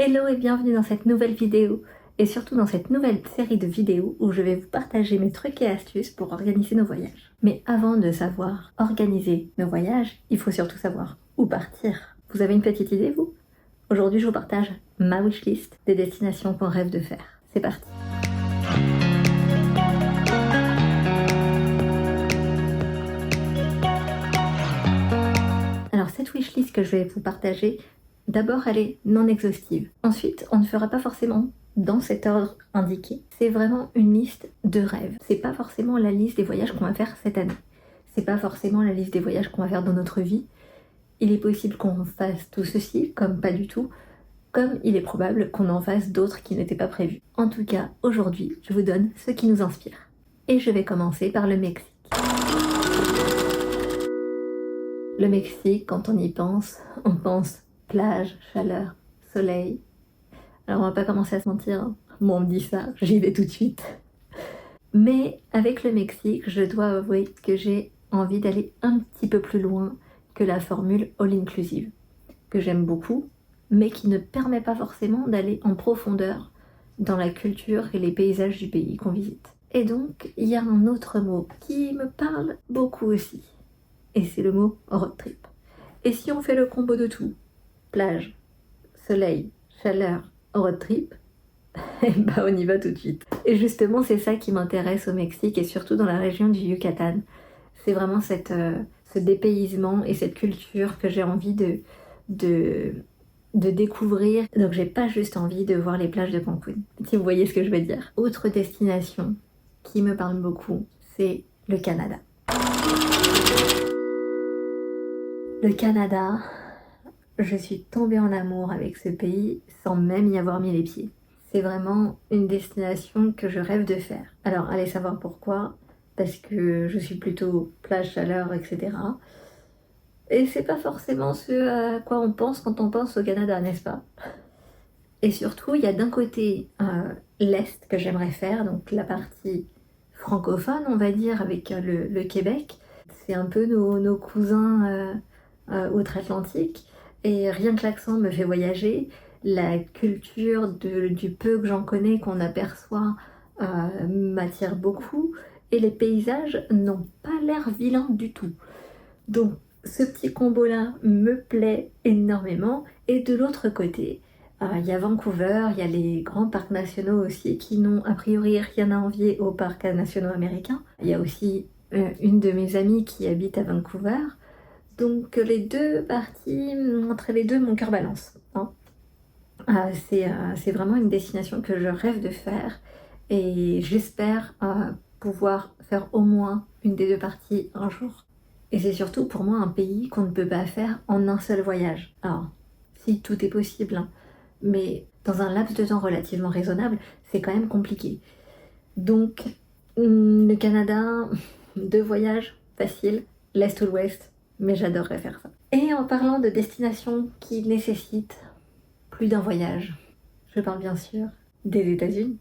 Hello et bienvenue dans cette nouvelle vidéo et surtout dans cette nouvelle série de vidéos où je vais vous partager mes trucs et astuces pour organiser nos voyages. Mais avant de savoir organiser nos voyages, il faut surtout savoir où partir. Vous avez une petite idée vous? Aujourd'hui je vous partage ma wishlist des destinations qu'on rêve de faire. C'est parti! Alors cette wishlist que je vais vous partager, d'abord elle est non exhaustive. Ensuite, on ne fera pas forcément dans cet ordre indiqué. C'est vraiment une liste de rêves. C'est pas forcément la liste des voyages qu'on va faire cette année. C'est pas forcément la liste des voyages qu'on va faire dans notre vie. Il est possible qu'on fasse tout ceci, comme pas du tout, comme il est probable qu'on en fasse d'autres qui n'étaient pas prévus. En tout cas, aujourd'hui, je vous donne ce qui nous inspire. Et je vais commencer par le Mexique. Le Mexique, quand on y pense, on pense plage, chaleur, soleil. Alors on va pas commencer à se mentir, hein. Moi on me dit ça, j'y vais tout de suite. Mais avec le Mexique, je dois avouer que j'ai envie d'aller un petit peu plus loin que la formule all-inclusive, que j'aime beaucoup, mais qui ne permet pas forcément d'aller en profondeur dans la culture et les paysages du pays qu'on visite. Et donc, il y a un autre mot qui me parle beaucoup aussi, et c'est le mot road trip. Et si on fait le combo de tout, plage, soleil, chaleur, road trip, et bah on y va tout de suite. Et justement c'est ça qui m'intéresse au Mexique et surtout dans la région du Yucatan. C'est vraiment ce dépaysement et cette culture que j'ai envie de découvrir. Donc j'ai pas juste envie de voir les plages de Cancun, si vous voyez ce que je veux dire. Autre destination qui me parle beaucoup, c'est le Canada. Le Canada, je suis tombée en amour avec ce pays sans même y avoir mis les pieds. C'est vraiment une destination que je rêve de faire. Alors, allez savoir pourquoi, parce que je suis plutôt plage, chaleur, etc. Et c'est pas forcément ce à quoi on pense quand on pense au Canada, n'est-ce pas? Et surtout, il y a d'un côté l'Est que j'aimerais faire, donc la partie francophone, on va dire, avec le Québec. C'est un peu nos cousins outre-Atlantique. Et rien que l'accent me fait voyager. La culture du peu que j'en connais, qu'on aperçoit, m'attire beaucoup. Et les paysages n'ont pas l'air vilains du tout. Donc ce petit combo-là me plaît énormément. Et de l'autre côté, il y a Vancouver, il y a les grands parcs nationaux aussi qui n'ont a priori rien à envier aux parcs nationaux américains. Il y a aussi une de mes amies qui habite à Vancouver. Donc les deux parties, entre les deux, mon cœur balance. Hein. C'est vraiment une destination que je rêve de faire et j'espère pouvoir faire au moins une des deux parties un jour. Et c'est surtout pour moi un pays qu'on ne peut pas faire en un seul voyage. Alors, si tout est possible, hein, mais dans un laps de temps relativement raisonnable, c'est quand même compliqué. Donc, le Canada, 2 voyages, facile, l'Est ou l'Ouest, mais j'adorerais faire ça. Et en parlant de destinations qui nécessitent plus d'un voyage, je parle bien sûr des États-Unis.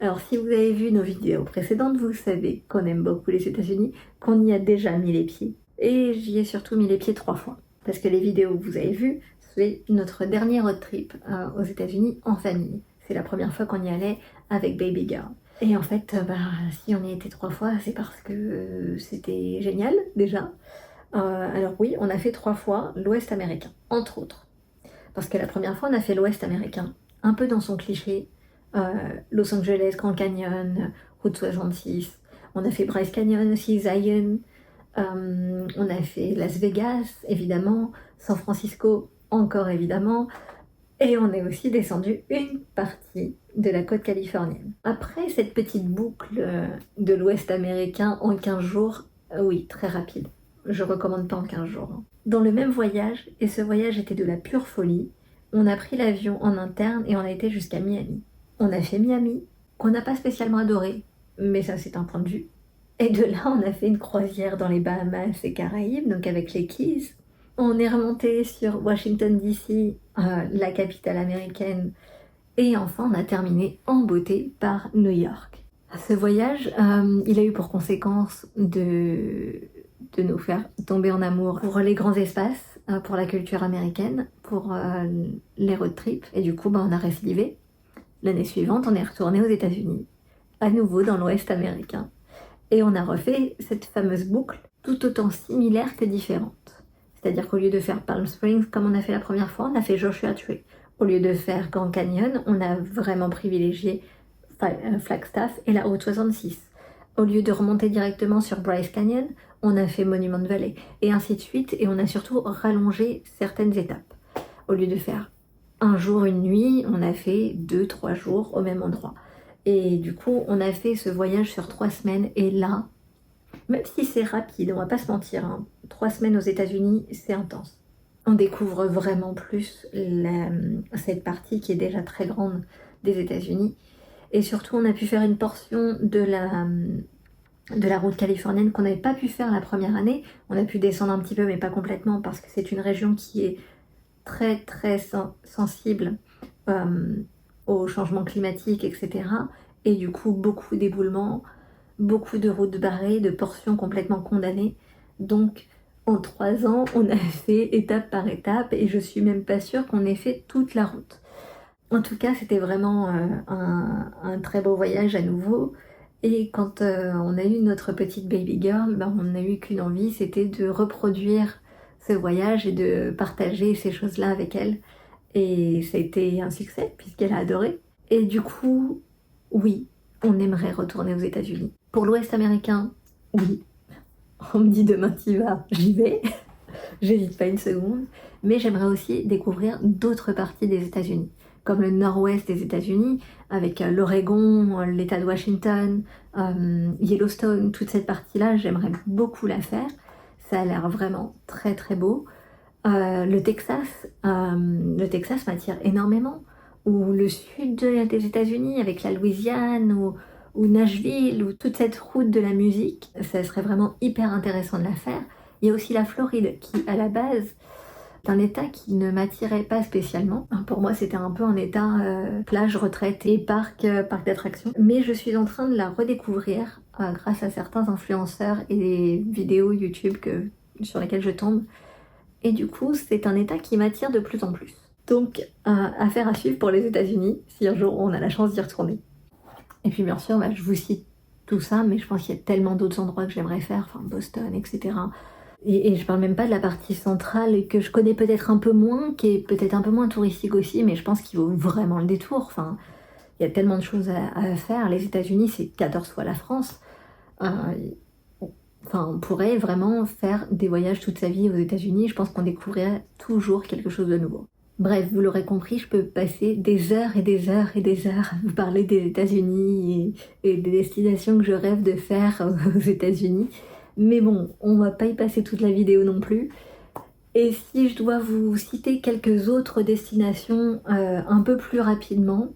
Alors si vous avez vu nos vidéos précédentes, vous savez qu'on aime beaucoup les États-Unis, qu'on y a déjà mis les pieds. Et j'y ai surtout mis les pieds 3 fois. Parce que les vidéos que vous avez vues, c'est notre dernier road trip aux États-Unis en famille. C'est la première fois qu'on y allait avec Baby Girl. Et en fait, si on y était 3 fois, c'est parce que c'était génial déjà. Alors oui, on a fait 3 fois l'Ouest américain, entre autres. Parce que la première fois, on a fait l'Ouest américain, un peu dans son cliché. Los Angeles, Grand Canyon, Route 66. On a fait Bryce Canyon aussi, Zion. On a fait Las Vegas, évidemment. San Francisco, encore évidemment. Et on est aussi descendu une partie de la côte californienne. Après cette petite boucle de l'Ouest américain en 15 jours, oui, très rapide. Je recommande pas en 15 jours. Hein. Dans le même voyage, et ce voyage était de la pure folie, on a pris l'avion en interne et on a été jusqu'à Miami. On a fait Miami, qu'on n'a pas spécialement adoré, mais ça c'est un point de vue. Et de là, on a fait une croisière dans les Bahamas et Caraïbes, donc avec les Keys. On est remonté sur Washington DC, la capitale américaine, et enfin on a terminé en beauté par New York. Ce voyage, il a eu pour conséquence de nous faire tomber en amour pour les grands espaces pour la culture américaine, pour les road trips. Et du coup, on a récidivé. L'année suivante, on est retourné aux États-Unis, à nouveau dans l'Ouest américain. Et on a refait cette fameuse boucle, tout autant similaire que différente. C'est-à-dire qu'au lieu de faire Palm Springs comme on a fait la première fois, on a fait Joshua Tree. Au lieu de faire Grand Canyon, on a vraiment privilégié Flagstaff et la Route 66. Au lieu de remonter directement sur Bryce Canyon, on a fait Monument Valley, et ainsi de suite, et on a surtout rallongé certaines étapes. Au lieu de faire un jour, une nuit, on a fait 2-3 jours au même endroit. Et du coup, on a fait ce voyage sur 3 semaines, et là, même si c'est rapide, on va pas se mentir, 3 semaines aux États-Unis, c'est intense. On découvre vraiment plus cette partie qui est déjà très grande des États-Unis. Et surtout, on a pu faire une portion de la route californienne qu'on n'avait pas pu faire la première année. On a pu descendre un petit peu, mais pas complètement, parce que c'est une région qui est très très sensible au changement climatique, etc. Et du coup, beaucoup d'éboulements, beaucoup de routes barrées, de portions complètement condamnées. Donc, en 3 ans, on a fait étape par étape, et je suis même pas sûre qu'on ait fait toute la route. En tout cas, c'était vraiment un très beau voyage à nouveau. Et quand on a eu notre petite baby girl, on n'a eu qu'une envie, c'était de reproduire ce voyage et de partager ces choses-là avec elle. Et ça a été un succès, puisqu'elle a adoré. Et du coup, oui, on aimerait retourner aux États-Unis. Pour l'Ouest américain, oui. On me dit demain t'y vas, j'y vais. J'hésite pas une seconde. Mais j'aimerais aussi découvrir d'autres parties des États-Unis, comme le nord-ouest des États-Unis, avec l'Oregon, l'État de Washington, Yellowstone, toute cette partie-là, j'aimerais beaucoup la faire. Ça a l'air vraiment très très beau. Le Texas m'attire énormément. Ou le sud des États-Unis, avec la Louisiane, ou Nashville, ou toute cette route de la musique, ça serait vraiment hyper intéressant de la faire. Il y a aussi la Floride, qui à la base est un état qui ne m'attirait pas spécialement. Pour moi, c'était un peu un état plage, retraite et parc d'attractions. Mais je suis en train de la redécouvrir grâce à certains influenceurs et des vidéos YouTube sur lesquelles je tombe. Et du coup, c'est un état qui m'attire de plus en plus. Donc, affaire à suivre pour les États-Unis, si un jour on a la chance d'y retourner. Et puis bien sûr, je vous cite tout ça, mais je pense qu'il y a tellement d'autres endroits que j'aimerais faire, Boston, etc. Et je parle même pas de la partie centrale que je connais peut-être un peu moins, qui est peut-être un peu moins touristique aussi, mais je pense qu'il vaut vraiment le détour. Il y a tellement de choses à faire. Les États-Unis, c'est 14 fois la France. On pourrait vraiment faire des voyages toute sa vie aux États-Unis. Je pense qu'on découvrirait toujours quelque chose de nouveau. Bref, vous l'aurez compris, je peux passer des heures et des heures et des heures à vous parler des États-Unis et des destinations que je rêve de faire aux États-Unis. Mais bon, on va pas y passer toute la vidéo non plus. Et si je dois vous citer quelques autres destinations un peu plus rapidement,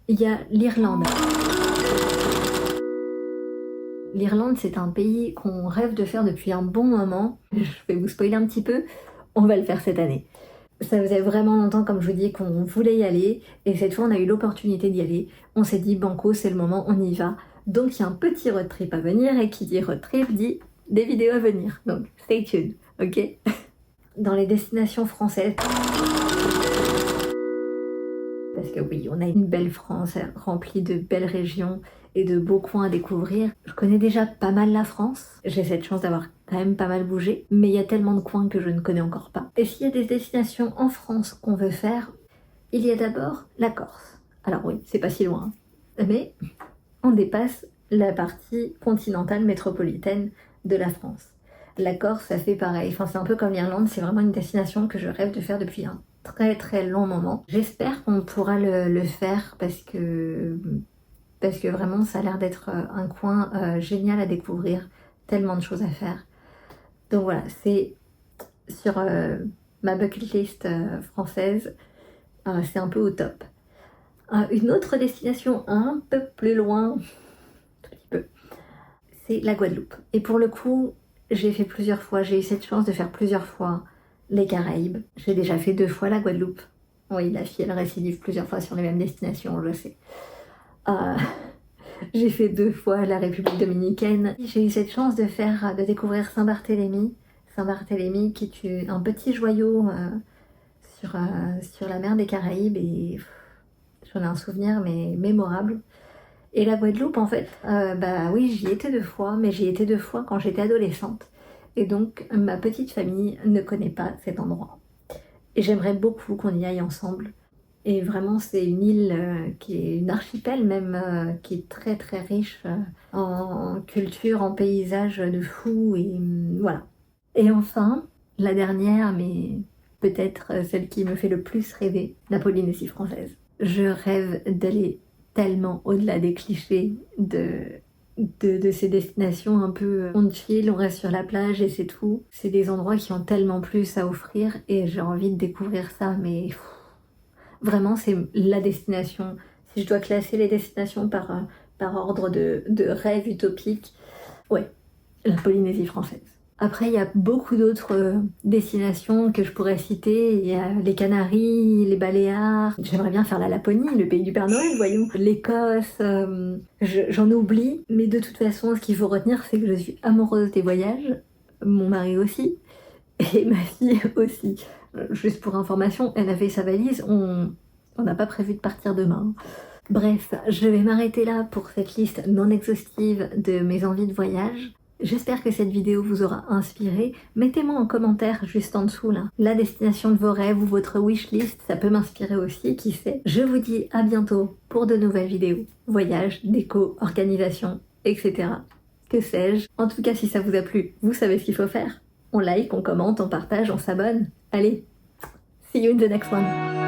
il y a l'Irlande. L'Irlande, c'est un pays qu'on rêve de faire depuis un bon moment. Je vais vous spoiler un petit peu, on va le faire cette année. Ça faisait vraiment longtemps, comme je vous dis, qu'on voulait y aller, et cette fois on a eu l'opportunité d'y aller. On s'est dit banco, c'est le moment, on y va. Donc il y a un petit road trip à venir, et qui dit road trip dit des vidéos à venir. Donc stay tuned, ok? Dans les destinations françaises, parce que oui, on a une belle France remplie de belles régions et de beaux coins à découvrir. Je connais déjà pas mal la France, j'ai cette chance d'avoir quand même pas mal bougé, mais il y a tellement de coins que je ne connais encore pas. Et s'il y a des destinations en France qu'on veut faire, il y a d'abord la Corse. Alors oui, c'est pas si loin, mais on dépasse la partie continentale métropolitaine de la France. La Corse, ça fait pareil, c'est un peu comme l'Irlande, c'est vraiment une destination que je rêve de faire depuis un très très long moment. J'espère qu'on pourra le faire parce que vraiment ça a l'air d'être un coin génial à découvrir, tellement de choses à faire. Donc voilà, c'est sur ma bucket list française, c'est un peu au top. Une autre destination un peu plus loin, un petit peu, c'est la Guadeloupe. Et pour le coup, j'ai fait plusieurs fois, j'ai eu cette chance de faire plusieurs fois les Caraïbes. J'ai déjà fait 2 fois la Guadeloupe. Oui, la fille, elle récidive plusieurs fois sur les mêmes destinations, je sais. J'ai fait 2 fois la République dominicaine. J'ai eu cette chance de découvrir Saint-Barthélemy. Saint-Barthélemy, qui est un petit joyau sur la mer des Caraïbes, et j'en ai un souvenir mais mémorable. Et la Guadeloupe, en fait, bah oui, j'y étais 2 fois, mais j'y étais 2 fois quand j'étais adolescente. Et donc, ma petite famille ne connaît pas cet endroit. Et j'aimerais beaucoup qu'on y aille ensemble. Et vraiment, c'est une île qui est une archipel même, qui est très très riche en culture, en paysages de fou, et voilà. Et enfin, la dernière, mais peut-être celle qui me fait le plus rêver, la Polynésie française. Je rêve d'aller tellement au-delà des clichés de ces destinations un peu on chill, on reste sur la plage et c'est tout. C'est des endroits qui ont tellement plus à offrir et j'ai envie de découvrir ça, mais vraiment c'est la destination. Si je dois classer les destinations par ordre de rêve utopique, ouais, la Polynésie française. Après, il y a beaucoup d'autres destinations que je pourrais citer. Il y a les Canaries, les Baléares. J'aimerais bien faire la Laponie, le pays du Père Noël, voyons. L'Écosse, j'en oublie. Mais de toute façon, ce qu'il faut retenir, c'est que je suis amoureuse des voyages. Mon mari aussi. Et ma fille aussi. Juste pour information, elle a fait sa valise. On n'a pas prévu de partir demain. Bref, je vais m'arrêter là pour cette liste non exhaustive de mes envies de voyage. J'espère que cette vidéo vous aura inspiré. Mettez-moi en commentaire juste en dessous là la destination de vos rêves ou votre wishlist, ça peut m'inspirer aussi, qui sait. Je vous dis à bientôt pour de nouvelles vidéos. Voyage, déco, organisation, etc. Que sais-je. En tout cas, si ça vous a plu, vous savez ce qu'il faut faire. On like, on commente, on partage, on s'abonne. Allez, see you in the next one.